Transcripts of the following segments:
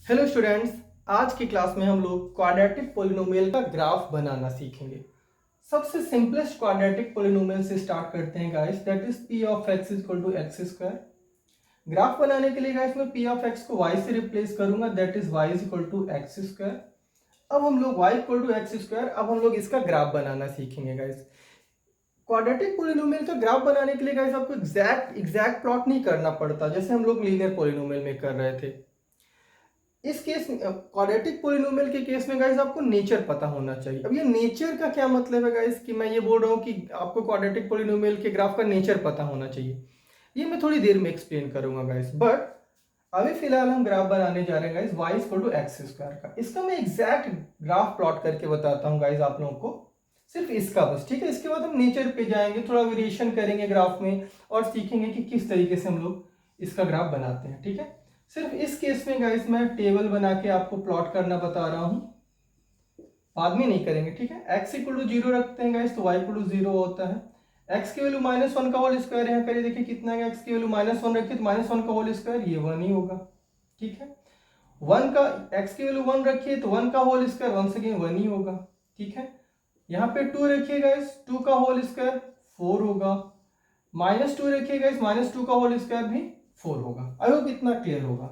Hello students, आज की class में हम लोग क्वाड्रेटिक पॉलिनोमियल का ग्राफ बनाना सीखेंगे। सबसे सिंपलेस्ट क्वाड्रेटिक पॉलिनोमियल से स्टार्ट करते हैं guys, that is P of X equal to X square. Graph बनाने के लिए गाइस मैं पी ऑफ एक्स को वाई से रिप्लेस करूंगा, that is Y is equal to X square. अब हम लोग Y equal to X square, अब हम लोग इसका ग्राफ बनाना सीखेंगे गाइस। क्वाड्रेटिक पॉलिनोमियल का ग्राफ बनाने के लिए गाइस आपको एग्जैक्ट प्लॉट नहीं करना पड़ता, जैसे हम लोग लीनियर पॉलिनोमियल में कर रहे थे। इस केस में क्वाड्रेटिक पॉलिनोमियल के केस में गाइस आपको नेचर पता होना चाहिए। अब ये नेचर का क्या मतलब है गाइस, कि मैं ये बोल रहा हूँ कि आपको क्वाड्रेटिक पॉलिनोमियल के ग्राफ का नेचर पता होना चाहिए, ये मैं थोड़ी देर में एक्सप्लेन करूंगा गाइस। बट अभी फिलहाल हम ग्राफ बनाने जा रहे हैं guys Y equal to X square का। इसका मैं एग्जैक्ट ग्राफ प्लॉट करके बताता हूँ गाइस आप लोगों को, सिर्फ इसका बस, ठीक है। इसके बाद हम नेचर पे जाएंगे, थोड़ा वेरिएशन करेंगे ग्राफ में और सीखेंगे कि किस तरीके से हम लोग इसका ग्राफ बनाते हैं, ठीक है। सिर्फ इस केस में गाइस मैं टेबल बना के आपको प्लॉट करना बता रहा हूं, बाद में नहीं करेंगे, ठीक है। x इक्वल टू 0 रखते हैं गाइस, तो y इक्वल टू 0 होता है। x की वैल्यू -1 का होल स्क्वायर यहाँ करिए, देखिए कितना है। x की वैल्यू -1 रखिए तो -1 का होल स्क्वायर ये 1 ही होगा, ठीक है। 1 का x की वैल्यू 1 रखिए तो 1 का होल स्क्वायर वंस अगेन 1 ही होगा, ठीक है। यहाँ पे 2 रखिए गाइस, 2 का होल स्क्वायर 4 होगा। -2 रखिए गाइस, -2 का होल स्क्वायर भी 4 होगा। आई होप इतना क्लियर होगा।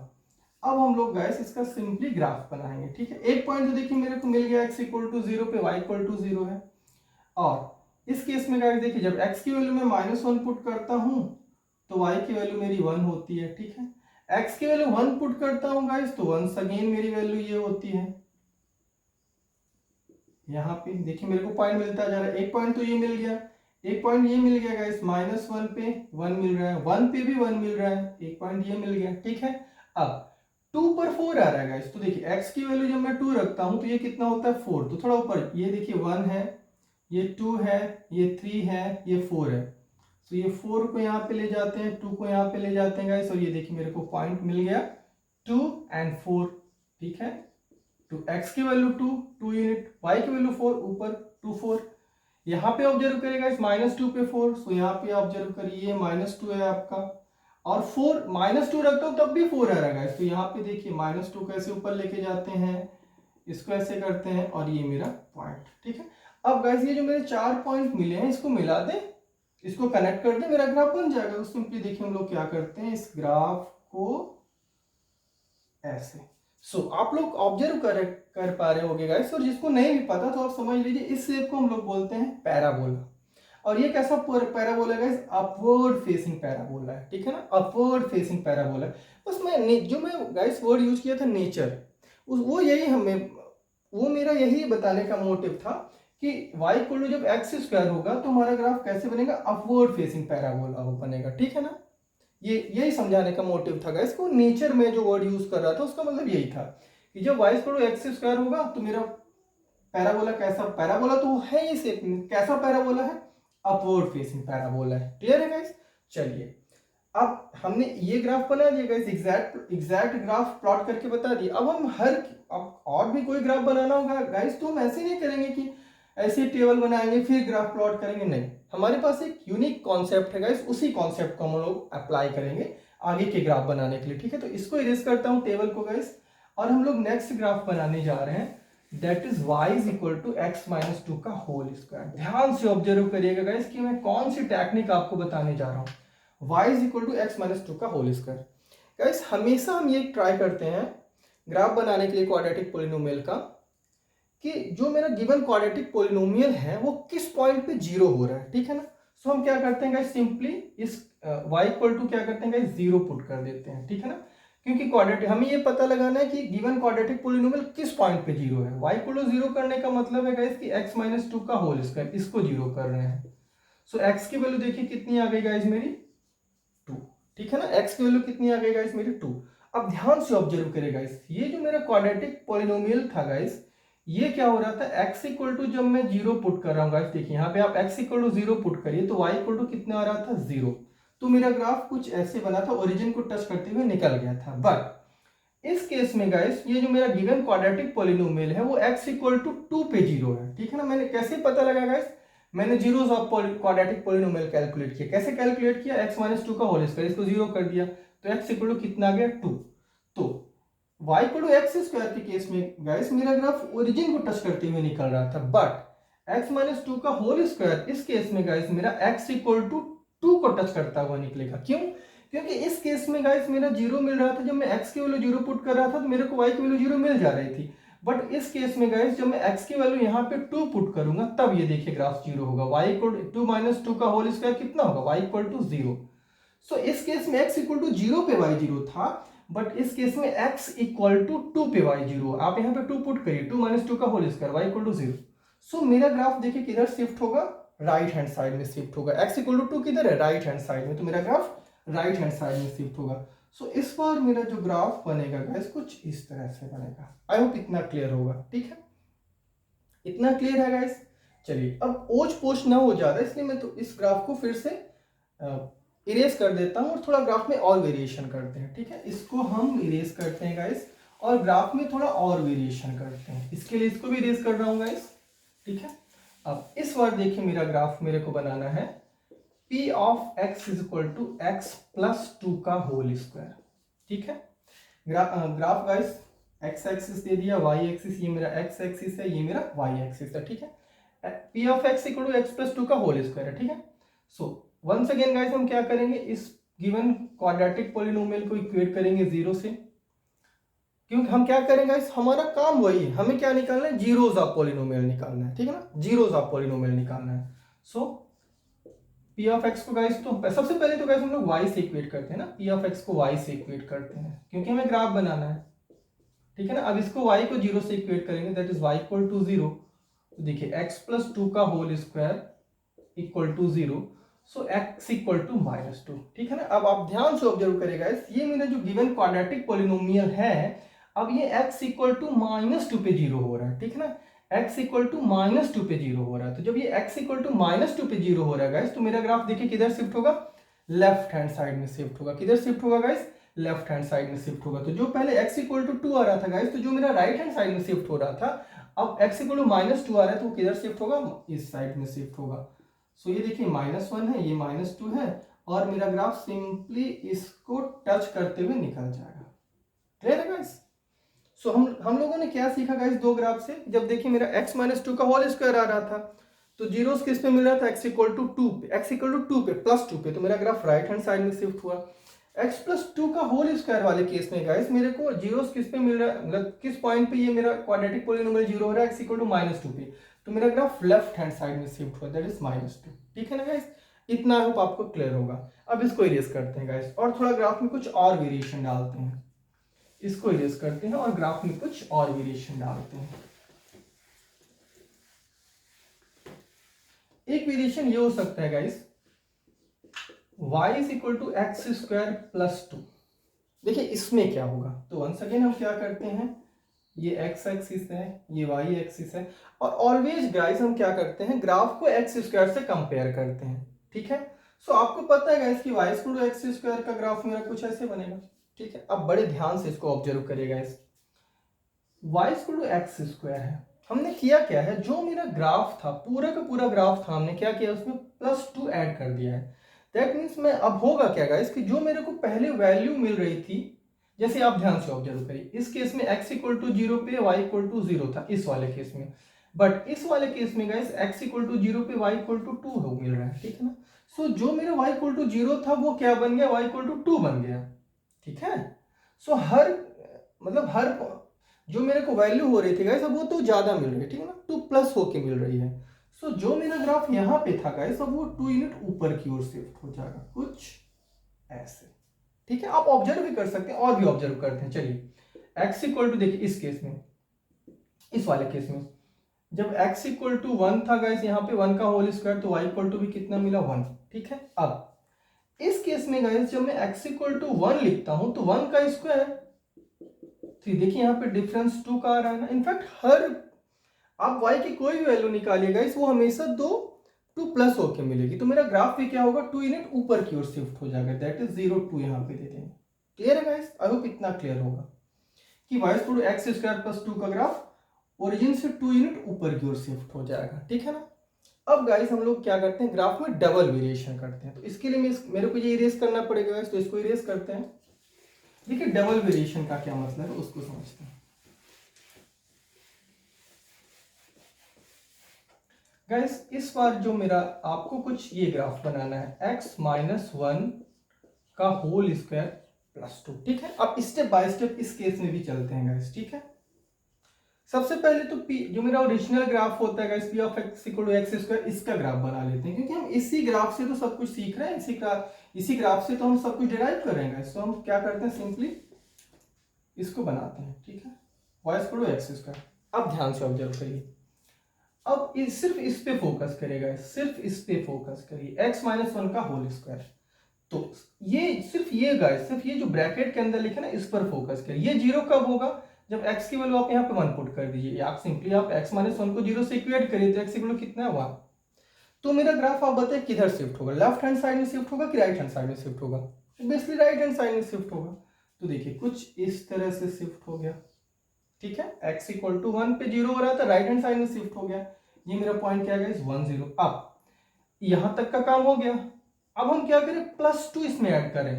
अब हम लोग गाइस इसका सिंपली ग्राफ बनाएंगे, ठीक है। एक पॉइंट तो देखिए मेरे को मिल गया x इक्वल टू 0 पे, y इक्वल टू 0 है। और इस केस में गाइस देखिए, जब x की वैल्यू मैं -1 पुट करता हूं तो y की वैल्यू मेरी 1 होती है, ठीक है। x की वैल्यू 1 पुट करता हूं गाइस तो वंस अगेन मेरी वैल्यू ये होती है। यहाँ पे देखिए मेरे को पॉइंट मिलता जा रहा है, एक पॉइंट तो ये मिल गया, एक पॉइंट ये मिल गया गाइस, -1 पे 1 मिल रहा है, 1 पे भी 1 मिल रहा है, एक पॉइंट ये मिल गया, ठीक है। अब 2 पर 4 आ रहा है गाइस, तो देखिए x की वैल्यू जब मैं 2 रखता हूं तो ये कितना होता है 4, तो थोड़ा ऊपर ये देखिए 1 है, ये 2 है, ये 3 है, ये 4 है। तो ये 4 को यहाँ पे ले जाते हैं, 2 को यहाँ पे ले जाते हैं गाइस, और ये देखिए मेरे को पॉइंट मिल गया 2 एंड 4, ठीक है। तो x की वैल्यू 2 यूनिट, y की वैल्यू 4, ऊपर 2 4। यहाँ पे ऑब्जर्व करेगा इस -2 पे 4, सो यहाँ पे ऑब्जर्व करिए -2 है आपका, और 4 -2 रखता हूँ तब भी 4 आ रहा है। तो यहाँ पे देखिए -2 कैसे ऊपर लेके जाते हैं, इसको ऐसे करते हैं, और ये मेरा पॉइंट, ठीक है। अब गाइस ये जो मेरे 4 पॉइंट मिले हैं इसको मिला दें, इसको कनेक्ट कर दें, मेरा ग्राफ बन जाएगा। तो सिंपली देखिए हम लोग क्या करते हैं, इस ग्राफ को ऐसे, आप लोग ऑब्जर्व कर पा रहे होगे गाइस, और जिसको नहीं भी पता तो आप समझ लीजिए, इस शेप को हम लोग बोलते हैं पैराबोला। और ये कैसा पैराबोला है गाइस, अपवर्ड फेसिंग पैराबोला है, ठीक है ना, अपवर्ड फेसिंग पैराबोला है। उसमें जो मैं गाइस वर्ड यूज किया था नेचर, वो यही हमें, वो मेरा यही बताने का मोटिव था कि y इक्वल टू जब एक्स स्क्वायर होगा तो हमारा ग्राफ कैसे बनेगा, अपवर्ड फेसिंग पैराबोला बनेगा, ठीक है ना। ये यही समझाने का मोटिव था गाइस को, नेचर में जो वर्ड यूज कर रहा था उसका मतलब यही था कि जब y equal to X square होगा तो मेरा पैराबोला कैसा, पैराबोला तो है ही शेप में, कैसा पैराबोला है, अपवर्ड फेसिंग पैराबोला है। क्लियर है गाइस। चलिए अब हमने ये ग्राफ बना दिया गाइस, एग्जैक्ट ग्राफ प्लॉट करके बता दिया। अब हम अब और भी कोई ग्राफ बनाना होगा गाइस, तो हम ऐसे नहीं करेंगे कि ऐसे टेबल बनाएंगे फिर ग्राफ प्लॉट करेंगे, नहीं। हमारे पास एक यूनिक कॉन्सेप्ट है गाइस, उसी कॉन्सेप्ट को हम लोग अप्लाई करेंगे आगे के ग्राफ बनाने के लिए, ठीक है। तो इसको इरेज करता हूं टेबल को गाइस, और हम लोग नेक्स्ट ग्राफ बनाने जा रहे हैं, that is y is equal to x minus 2 का होल स्क्वायर। ध्यान से ऑब्जर्व करिएगा गाइस कि मैं कौन सी टेक्निक आपको बताने जा रहा हूं, y is equal to x minus 2 का होल स्क्वायर। गाइस हमेशा हम ये ट्राई करते हैं ग्राफ बनाने के लिए क्वाड्रेटिक पॉलिनोमियल का, कि जो मेरा गिवन क्वाड्रेटिक पॉलिनोमियल है वो किस पॉइंट पे जीरो हो रहा है, ठीक है ना। सो हम क्या करते हैं गाइस, सिंपली इस y इक्वल टू क्या करते हैं गाइस, 0 पुट कर देते हैं, ठीक है ना। क्योंकि क्वाड्रेटिक हमें ये पता लगाना है कि गिवन क्वाड्रेटिक पॉलिनोमियल किस पॉइंट पे जीरो है। y इक्वल टू 0 करने का मतलब है गाइस कि x माइनस 2 का होल स्क्वायर, इसको 0 कर रहे हैं। सो x की वैल्यू देखिए कितनी आ गई गाइस मेरी 2, ठीक है ना। x की वैल्यू कितनी आ गई गाइस मेरी 2। अब ध्यान से ऑब्जर्व करें गाइस, ये जो मेरा क्वाड्रेटिक पॉलिनोमियल था गाइस, ये क्या हो रहा था, x इक्वल टू जब मैं 0 पुट कर रहा हूँ गाइस, देखिए यहाँ पे आप x इक्वल टू 0 पुट करिए तो y इक्वल टू कितना आ रहा था 0। तो मेरा ग्राफ कुछ ऐसे बना था, ओरिजिन को टच करते हुए निकल गया था। बट इस केस में गाइस ये जो मेरा गिवन क्वाड्रेटिक पॉलिनोमियल है वो x इक्वल टू 2 पे 0 है, ठीक है ना। मैंने कैसे पता लगा गाइस, मैंने zeros of quadratic polynomial calculate किया। कैसे कैलकुलेट किया, x माइनस 2 का होल स्क्वायर, इसको 0 कर दिया तो x इक्वल टू कितना आ गया 2। तो y को एक्स स्क्वायर के केस में गाइस मेरा ग्राफ ओरिजिन को टच करते हुए निकल रहा था, बट x माइनस टू का होल स्क्वायर इस केस में गाइस मेरा x इक्वल टू 2 को टच करता हुआ निकलेगा। क्यों? क्योंकि इस केस में गाइस मेरा जीरो मिल रहा था, जब मैं x की वैल्यू जीरो पुट कर रहा था तो मेरे को y की वैल्यू जीरो मिल जा रही थी। बट इस केस में गाइस जब मैं x की वैल्यू यहाँ पे 2 पुट करूंगा तब ये देखिए ग्राफ जीरो होगा। y इक्वल टू 2 माइनस 2 का होल स्क्वायर कितना होगा? y equal to 0। सो इस केस में x इक्वल टू 0 पे y 0 था, बट इस केस में x इक्वल टू 2 पे y 0। आप यहाँ पे 2 पुट करिए, 2 माइनस 2 का whole square y equal to 0। So मेरा ग्राफ देखिए किधर शिफ्ट होगा? राइट हैंड साइड में शिफ्ट होगा। x इक्वल टू 2 किधर है? राइट हैंड साइड में, तो मेरा ग्राफ राइट हैंड साइड में शिफ्ट होगा। सो इस बार मेरा जो ग्राफ बनेगा गाइस कुछ इस तरह से बनेगा। आई होप इतना क्लियर होगा। ठीक है, इतना क्लियर है गाइस। चलिए अब ओच पोच ना हो ज्यादा, इसलिए मैं तो इस ग्राफ को फिर से इरेज कर देता हूं और थोड़ा ग्राफ में और वेरिएशन करते हैं। ठीक है, इसको हम इरेज करते हैं गाइस और ग्राफ में थोड़ा और वेरिएशन करते हैं। इसके लिए इसको भी इरेज कर रहा हूं गाइस। ठीक है, अब इस बार देखिए मेरा ग्राफ मेरे को बनाना है p of x is equal to x plus 2 का होल स्क्वायर। ठीक है, ग्राफ गाइस x एक्सिस दे दिया, y एक्सिस ये मेरा x एक्सिस है, ये मेरा y एक्सिस है। ठीक है, p of x equal to x plus 2 का होल स्क्वायर है। ठीक है, सो वंस अगेन गाइस हम क्या करेंगे, इस गिवन क्वाड्रेटिक पॉलिनोमियल को इक्वेट करेंगे जीरो से। क्योंकि हम क्या करेंगे गाइस, हमारा काम वही है, हमें क्या निकालना है? जीरोस ऑफ पॉलिनोमियल निकालना है। ठीक है ना, जीरोस ऑफ पॉलिनोमियल निकालना है। सो p ऑफ x को गाइस तो सबसे पहले तो गाइस हम लोग y से इक्वेट करते हैं ना, p ऑफ x को y से इक्वेट करते हैं क्योंकि हमें ग्राफ बनाना है। ठीक है ना, अब इसको y को जीरो से इक्वेट करेंगे, that is y equal to 0। तो देखिए x प्लस 2 का whole square equal to 0, so x equal to minus 2। ठीक है ना, अब आप ध्यान से ऑब्जर्व करेगा, ये मेरा जो गिवन क्वाड्रेटिक पॉलिनोमियल है, अब ये x इक्वल टू माइनस 2 पे जीरो हो रहा है। ठीक है ना, x इक्वल टू माइनस 2 पे जीरो हो रहा है। तो जब ये x इक्वल टू माइनस 2 पे जीरो हो रहा है गाइस, तो मेरा ग्राफ देखिए किधर शिफ्ट होगा? लेफ्ट हैंड साइड में शिफ्ट होगा। किधर शिफ्ट होगा गाइस? लेफ्ट हैंड साइड में शिफ्ट होगा। तो जो पहले x इक्वल टू 2 आ रहा था गाइस, तो जो मेरा राइट हैंड साइड में शिफ्ट हो रहा था, अब x इक्वल टू माइनस 2 आ रहा है तो वो किधर शिफ्ट होगा? इस साइड में शिफ्ट होगा। सो ये देखिए -1 है, ये -2 है, और मेरा ग्राफ सिंपली इसको टच करते हुए निकल जाएगा। क्लियर है गाइस? सो हम लोगों ने क्या सीखा गाइस दो ग्राफ से? जब देखिए मेरा x माइनस 2 का होल स्क्वायर आ रहा था तो जीरोस किस पे मिल रहा था? x इक्वल टू 2 पे, x इक्वल टू 2 पे प्लस 2 पे, तो मेरा ग्राफ राइट हैंड साइड में शिफ्ट हुआ। x प्लस 2 का होल स्क्वायर वाले केस में गाइस मेरे को जीरोस किस पे मिल रहा है, मतलब किस पॉइंट पे ये मेरा क्वाड्रेटिक पॉलिनोमियल जीरो हो रहा है? x इक्वल टू -2 पे, तो मेरा ग्राफ लेफ्ट हैंड साइड में शिफ्ट हुआ, दैट इज -2। ठीक है ना गाइस, इतना होप आपको क्लियर होगा। अब इसको इरेज करते हैं गाइस और थोड़ा ग्राफ में कुछ और वेरिएशन डालते हैं। इसको इरेज करते हैं और ग्राफ में कुछ और वेरिएशन डालते हैं। एक वेरिएशन ये हो सकता है guys, y is equal to X square plus 2। देखिए इसमें क्या होगा, तो वंस अगेन हम क्या करते हैं, ये x एक्सिस है, ये y एक्सिस है, और ऑलवेज गाइस हम क्या करते हैं, ग्राफ को x स्क्वायर से कंपेयर करते हैं। ठीक है, सो आपको पता है गाइस कि y equal to X square का ग्राफ मेरा कुछ ऐसे बनेगा। ठीक है, अब बड़े ध्यान से इसको ऑब्जर्व करिएगा। इस y equal to X square है, हमने किया क्या है, जो मेरा ग्राफ था पूरा का पूरा ग्राफ था, हमने क्या किया उसमें +2 ऐड कर दिया है। दैट मीन्स मैं अब होगा क्या गाइस कि जो मेरे को पहले वैल्यू मिल रही थी, जैसे आप ध्यान से ऑब्जर्व करिए, इस केस में x इक्वल टू 0 पे y इक्वल टू 0 था इस वाले केस में, बट इस वाले केस में गाइस x इक्वल टू 0 पे y इक्वल टू 2 मिल रहा है। ठीक है ना, सो जो मेरा y इक्वल टू 0 था वो क्या बन गया, y इक्वल टू 2 बन गया। ठीक है, सो हर जो मेरे को वैल्यू हो रही थी गाइस अब वो तो ज्यादा मिल रही है। ठीक है ना, 2 प्लस होके मिल रही है। सो जो मेरा ग्राफ यहाँ पे था गाइस अब वो 2 यूनिट ऊपर की ओर शिफ्ट हो जाएगा, कुछ ऐसे। ठीक है, आप ऑब्जर्व भी कर सकते हैं और भी ऑब्जर्व करते हैं। चलिए x इक्वल टू देखिए इस केस में, इस वाले केस में जब x इक्वल टू 1 था गाइस, यहाँ पे 1 का होल स्क्वायर, तो y इक्वल टू भी कितना मिला 1। ठीक है, अब इस केस में गाइस जब मैं x इक्वल टू 1 लिखता हूं तो 1 का स्क्वायर, तो देखिए यहाँ पे डिफरेंस 2 का आ रहा है ना। इनफैक्ट हर आप y की कोई भी वैल्यू निकालिएगा इस वो हमेशा 2 प्लस होके मिलेगी, तो मेरा ग्राफ पे क्या होगा, 2 यूनिट ऊपर की ओर शिफ्ट हो जाएगा, दैट इज 0 2 यहाँ पे दे देंगे। क्लियर है गाइस, आई होप इतना क्लियर होगा कि y equal to X square plus 2 का ग्राफ ओरिजिन से 2 यूनिट ऊपर की ओर शिफ्ट हो जाएगा। ठीक है ना, अब गाइस हम लोग क्या करते हैं, ग्राफ में डबल वेरिएशन करते हैं। तो इसके लिए मेरे को ये इरेज करना पड़ेगा गाइस, तो इसको इरेज करते हैं। देखिए डबल वेरिएशन का क्या मतलब है उसको समझते हैं। गाइस इस बार जो मेरा आपको कुछ ये ग्राफ बनाना है x-1 का होल स्क्वायर प्लस 2, ठीक है। अब स्टेप बाय स्टेप इस केस में भी चलते हैं गाइस, ठीक है। सबसे पहले तो p जो मेरा ओरिजिनल ग्राफ होता है guys p of x equal to X square, इसका ग्राफ बना लेते हैं, क्योंकि हम इसी ग्राफ से तो सब कुछ सीख रहे हैं, इसी ग्राफ से तो हम सब कुछ डिराइव कर रहे हैं गाइस। तो हम क्या करते हैं, सिंपली इसको बनाते हैं, ठीक है, y equal to X square. अब ध्यान से ऑब्जर्व करिए, अब सिर्फ इस पे फोकस करेगा, सिर्फ इस पे फोकस करिए, x-1 का होल स्क्वायर। तो ये सिर्फ ये गाइस, सिर्फ ये जो ब्रैकेट के अंदर लिखे ना इस पर फोकस करिए। ये जीरो कब होगा, जब x की वैल्यू आप यहाँ पे 1 पुट कर दीजिए, या सिंपली आप x-1 को 0 से इक्वेट करिए, तो x इक्वल कितना है 1। तो मेरा ग्राफ आप बताइए किधर शिफ्ट होगा, लेफ्ट हैंड साइड में शिफ्ट होगा कि राइट हैंड साइड में शिफ्ट होगा, बेसिकली राइट हैंड साइड में शिफ्ट होगा। तो देखिए कुछ इस तरह से शिफ्ट हो गया, ठीक है, x इक्वल टू 1 पे 0 हो रहा था, राइट हैंड साइड में शिफ्ट हो गया। ये मेरा पॉइंट क्या है 1 0। अब यहां तक का काम हो गया, अब हम क्या करें, +2 इसमें ऐड करें,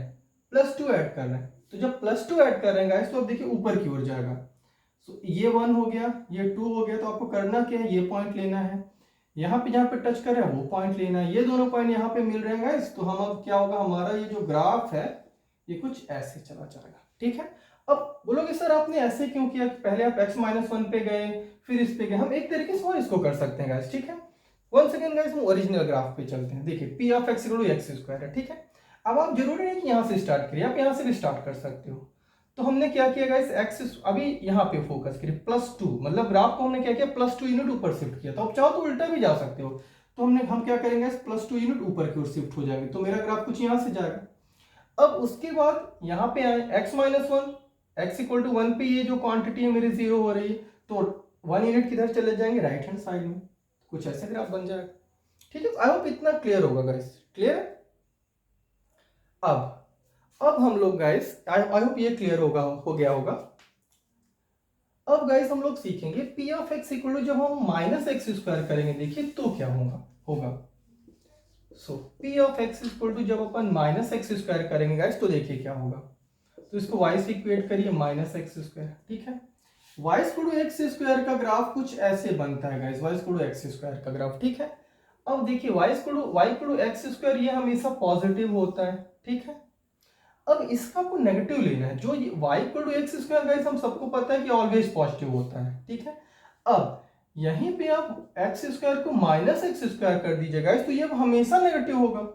+2 ऐड कर रहे हैं। तो जब +2 ऐड कर रहे हैं गाइस, तो अब देखिए ऊपर की ओर जाएगा। तो ये 1 हो गया, ये 2 हो गया, तो आपको करना क्या है, ये पॉइंट लेना है, यहाँ पे जहाँ पे टच कर रहे हैं वो पॉइंट लेना है, ये दोनों पॉइंट यहाँ पे मिल रहे हैं गाइस। तो हम अब क्या होगा, हमारा ये जो ग्राफ है ये कुछ ऐसे चला जाएगा, ठीक है। अब बोलोगे सर आपने ऐसे क्यों किया, पहले आप x-1 पे गए फिर इस पे गए, हम एक तरीके से और इसको कर सकते हैं गाइस, ठीक है। वन सेकेंड गाइस, हम ओरिजिनल ग्राफ पे चलते हैं। देखिए p of x equal to X square है, ठीक है। अब आप जरूरी नहीं कि यहाँ से स्टार्ट करिए, आप यहाँ से भी स्टार्ट कर सकते हो। तो हमने क्या किया गाइस, एक्स अभी यहाँ पे फोकस करिए, +2, मतलब ग्राफ को हमने क्या किया, +2 यूनिट ऊपर शिफ्ट किया। तो आप चाहो तो उल्टा भी जा सकते हो। तो हम क्या करेंगे, +2 यूनिट ऊपर की ओर शिफ्ट हो जाएंगे, तो मेरा ग्राफ कुछ यहाँ से जाएगा। अब उसके बाद यहाँ पे आए x-1, x इक्वल टू 1 पे ये जो क्वांटिटी है मेरी 0 हो रही है, तो 1 यूनिट किधर चले जाएंगे, राइट हैंड साइड में। कुछ ऐसे ग्राफ बन जाएगा, ठीक है। आई होप इतना क्लियर होगा गाइस, क्लियर है। अब हम लोग गाइस, आई होप ये क्लियर हो गया होगा। अब गाइस हम लोग सीखेंगे p of x equal to जब हम -x² करेंगे, देखिए तो क्या होगा। सो p of x equal to जब अपन -x² करेंगे गाइस, तो देखिए क्या होगा। तो इसको y से इक्वेट करिए, -x², ठीक है। y इक्वल टू x² का ग्राफ कुछ ऐसे बनता है guys, y equal to x² का ग्राफ, ठीक है। अब देखिए y इक्वल टू x², ये हमेशा पॉजिटिव होता है, ठीक है। अब इसका आपको नेगेटिव लेना है, जो y equal to x² guys हम सबको पता है कि ऑलवेज पॉजिटिव होता है, ठीक है। अब यहीं पे आप x² को -x² कर दीजिए गाइस, तो ये हमेशा नेगेटिव होगा।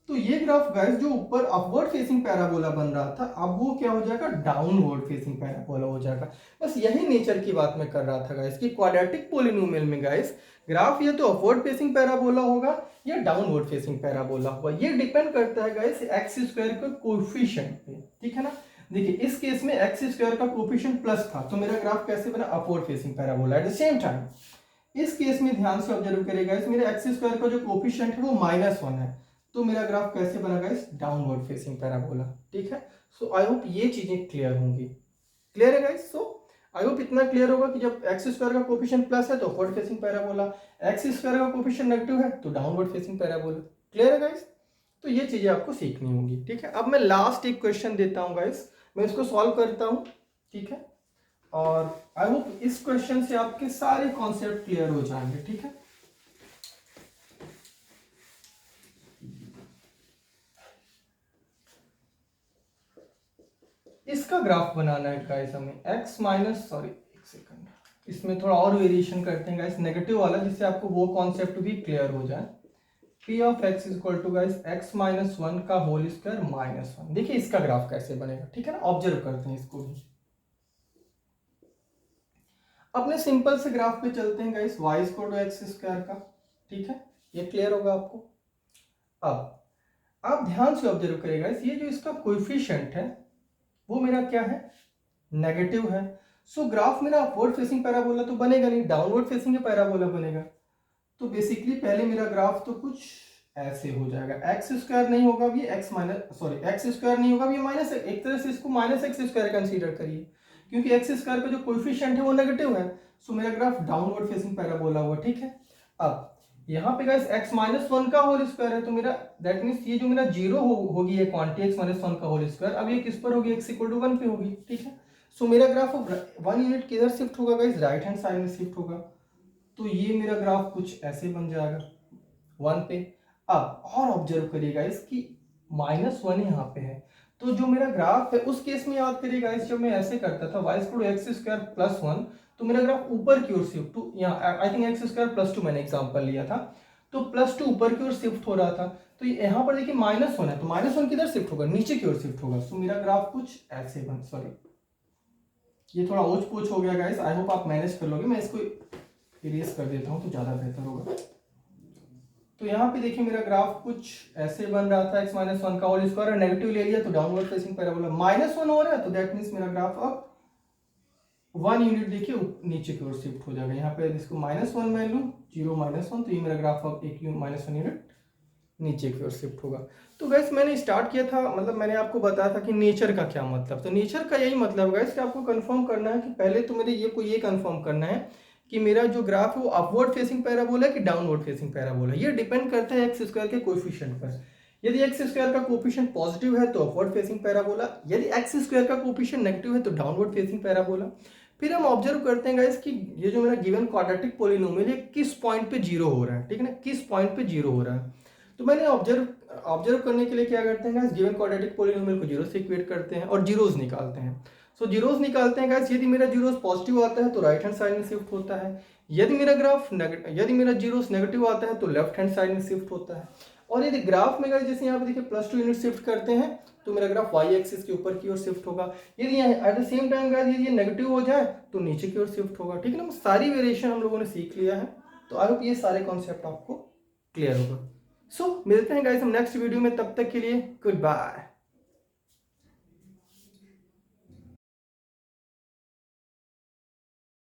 तो ये ग्राफ गाइस जो ऊपर अपवर्ड फेसिंग पैराबोला बन रहा था, अब वो क्या हो जाएगा, डाउनवर्ड फेसिंग पैराबोला हो जाएगा। बस यही नेचर की बात मैं कर रहा था गाइस, कि क्वाड्रेटिक पॉलिनोमियल में गाइस ग्राफ या तो अपवर्ड फेसिंग पैराबोला होगा या डाउनवर्ड फेसिंग पैराबोला होगा। ये डिपेंड करता है गाइस x² के कोएफिशिएंट पे, ठीक है ना। देखिए इस केस में x² का कोएफिशिएंट प्लस था, तो मेरा ग्राफ कैसे बना, upward facing parabola. At the same time इस केस में ध्यान से ऑब्जर्व करिएगा, मेरे x² का जो कोएफिशिएंट है वो -1 है, तो मेरा ग्राफ कैसे बना गाइस, डाउनवर्ड फेसिंग पैराबोला, ठीक है। सो आई होप ये चीजें क्लियर होंगी, क्लियर है गाइस। सो आई होप इतना क्लियर होगा कि जब x² का कोएफिशिएंट प्लस है तो अपवर्ड फेसिंग पैराबोला, x² का कोएफिशिएंट नेगेटिव है तो डाउनवर्ड फेसिंग पैराबोला, क्लियर है गाइस। तो ये चीजें आपको सीखनी होंगी, ठीक है। अब मैं लास्ट एक क्वेश्चन देता हूं गाइस, मैं इसको सॉल्व करता हूं, ठीक है। और आई होप इस क्वेश्चन से आपके सारे कॉन्सेप्ट क्लियर हो जाएंगे, ठीक है। इसका ग्राफ बनाना है गाइस हमें, एक सेकंड, इसमें थोड़ा और वेरिएशन करते हैं गाइस, नेगेटिव वाला, जिससे आपको वो कॉन्सेप्ट भी क्लियर हो जाए। p of x equal to guys x-1 का होल स्क्वायर -1। देखिए इसका ग्राफ कैसे बनेगा, ठीक है ना, ऑब्जर्व करते हैं इसको भी। अपने सिंपल से ग्राफ पे चलते हैं guys, y equal to x² का, ठीक है, ये क्लियर होगा आपको। अब आप ध्यान से ऑब्जर्व करिएगा, ये जो इसका कोएफिशिएंट है वो मेरा क्या है, नेगेटिव है। सो ग्राफ मेरा अपवर्ड फेसिंग पैराबोला तो बनेगा नहीं, डाउनवर्ड फेसिंग पैराबोला बनेगा। तो बेसिकली पहले मेरा ग्राफ तो कुछ ऐसे हो जाएगा, x² नहीं होगा, ये x² नहीं होगा, ये माइनस, एक तरह से इसको -x² कंसीडर करिए, क्योंकि x² का जो कोएफिशिएंट है वो नेगेटिव है। सो मेरा ग्राफ डाउनवर्ड फेसिंग पैराबोला हुआ, ठीक है। अब यहाँ पे गाइस x माइनस वन का होल स्क्वायर है, तो मेरा दैट मीन्स ये जो मेरा जीरो होगी ये क्वांटिटी x माइनस वन का होल स्क्वायर, अब ये किस पर होगी, x इक्वल टू वन पे होगी, ठीक है। सो मेरा ग्राफ वन यूनिट किधर शिफ्ट होगा गाइस, राइट हैंड साइड में शिफ्ट होगा, तो ये मेरा ग्राफ कुछ ऐसे बन जाएगा वन पे। अब और ऑब्जर्व करिए गाइस कि माइनस वन यहाँ पे है, तो जो मेरा ग्राफ है उस केस में याद करिए गाइस, जब मैं ऐसे करता था Y square X square plus one, तो मेरा ग्राफ ऊपर की ओर शिफ्ट टू, यहाँ I think X square plus two मैंने एग्जांपल लिया था, तो प्लस टू ऊपर की ओर शिफ्ट हो रहा था, तो यहाँ पर देखिए माइनस वन है, तो माइनस वन किधर शिफ्ट होगा, नीचे की ओर शिफ्ट होगा। सो मेरा ग्राफ कुछ ऐसे बन, सॉरी ये थोड़ा ओच पोच हो गया गाइस, आई होप आप मैनेज कर लोगे, मैं इसको इरेज कर देता हूँ तो ज्यादा बेहतर होगा। तो यहाँ पे देखिए मेरा ग्राफ कुछ ऐसे बन रहा था, x माइनस वन का होल स्क्वायर, नेगेटिव ले लिया तो downward facing parabola, minus one हो रहा है तो दैट मीन्स मेरा ग्राफ अब वन यूनिट देखिए नीचे की ओर शिफ्ट हो जाएगा। यहाँ पे इसको माइनस वन मैं लूँ, जीरो माइनस वन, तो ये मेरा ग्राफ अब एक माइनस वन यूनिट नीचे की ओर शिफ्ट होगा। तो गैस मैंने स्टार्ट किया था, मतलब मैंने आपको बताया था कि नेचर का क्या मतलब, तो नेचर का यही मतलब गैस कि आपको कंफर्म करना है कि पहले तो मेरे ये कंफर्म करना है कि मेरा जो ग्राफ है वो अपवर्ड फेसिंग पैराबोला है कि डाउनवर्ड फेसिंग पैराबोला है। ये डिपेंड करता है एक्स स्क्वायर के कोएफिशिएंट पर। यदि एक्स स्क्वायर का कोएफिशिएंट पॉजिटिव है तो अपवर्ड फेसिंग पैराबोला, यदि एक्स स्क्वायर का कोएफिशिएंट नेगेटिव है तो डाउनवर्ड फेसिंग पैराबोला। फिर हम ऑब्जर्व करते हैं गाइस कि ये जो मेरा गिवन क्वाड्रेटिक पॉलिनोमियल है किस पॉइंट पे जीरो हो रहा है, ठीक है ना, किस पॉइंट पे जीरो हो रहा है। तो मैंने ऑब्जर्व करने के लिए क्या करते हैं गाइस, गिवन क्वाड्रेटिक पॉलिनोमियल को जीरो से इक्वेट करते हैं और जीरोस निकालते हैं। सो जीरोस निकालते हैं गाइस, यदि मेरा जीरोस पॉजिटिव आता है तो राइट हैंड साइड में शिफ्ट होता है, यदि मेरा जीरोस नेगेटिव आता है तो लेफ्ट हैंड साइड में शिफ्ट होता है। और यदि ग्राफ में गाइस जैसे यहाँ पे देखिए प्लस टू यूनिट शिफ्ट करते हैं तो मेरा ग्राफ वाई एक्सिस के ऊपर की ओर शिफ्ट होगा। यदि at the same time guys यदि ये नेगेटिव हो जाए तो नीचे की ओर शिफ्ट होगा, ठीक है ना। सारी वेरिएशन हम लोगों ने सीख लिया है, तो आई होप ये सारे कॉन्सेप्ट आपको क्लियर होगा। सो मिलते हैं गाइस हम नेक्स्ट वीडियो में, तब तक के लिए गुड बाय।